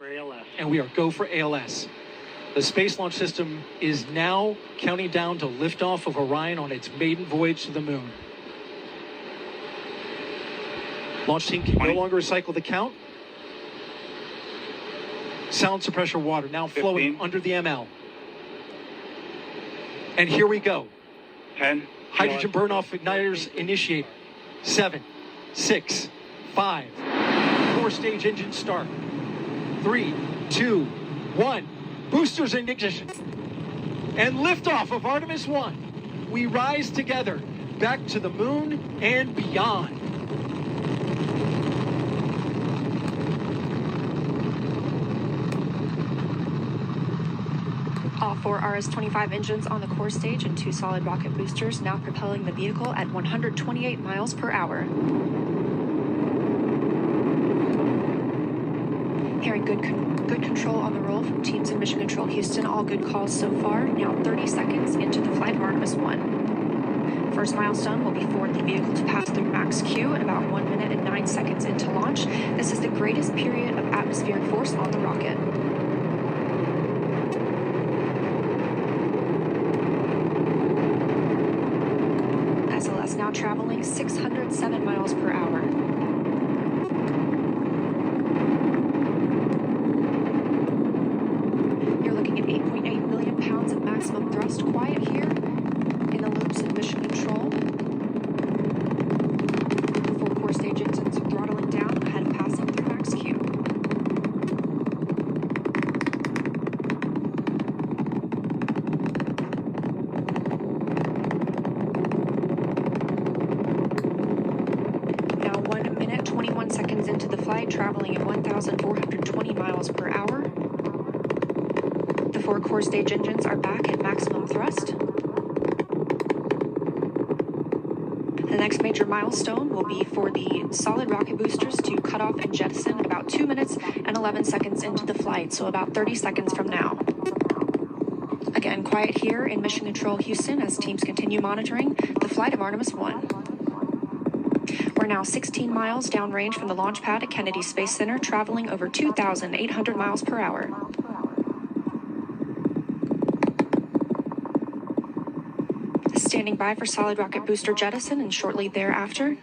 for ALS. And we are go for ALS. The Space Launch System is now counting down to liftoff of Orion on its maiden voyage to the moon. Launch team can no longer recycle the count. Sound suppressor water now flowing 15. under the ML. And here we go. 10. Hydrogen burn-off igniters initiate. 7, 6, 5. 4-stage engine start. 3, 2, 1. Boosters in ignition. And liftoff of Artemis 1. We rise together back to the moon and beyond. All 4 RS-25 engines on the core stage and 2 solid rocket boosters now propelling the vehicle at 128 miles per hour. Hearing good control on the roll from teams in Mission Control Houston. All good calls so far. Now 30 seconds into the flight of Artemis 1. First milestone will be for the vehicle to pass through max Q at about 1 minute and 9 seconds into launch. This is the greatest period of atmospheric force on the rocket. SLS now traveling 607 miles per hour. You're looking at 8.8 million pounds of maximum thrust. Quiet here in the loops in Mission Control. 4 core stage engines throttling down ahead of passing through max Q. Now 1 minute, 21 seconds into the flight, traveling at 1,420 miles per hour. The 4 core stage engines are back at maximum thrust. The next major milestone will be for the solid rocket boosters to cut off and jettison at about 2 minutes and 11 seconds into the flight, so about 30 seconds from now. Again, quiet here in Mission Control Houston as teams continue monitoring the flight of Artemis 1. We're now 16 miles downrange from the launch pad at Kennedy Space Center, traveling over 2,800 miles per hour. Standing by for solid rocket booster jettison and shortly thereafter.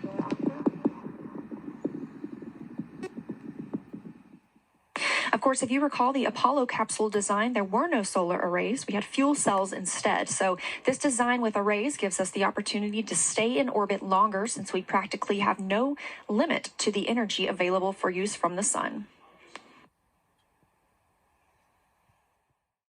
Of course, if you recall the Apollo capsule design, there were no solar arrays. We had fuel cells instead. So this design with arrays gives us the opportunity to stay in orbit longer since we practically have no limit to the energy available for use from the sun.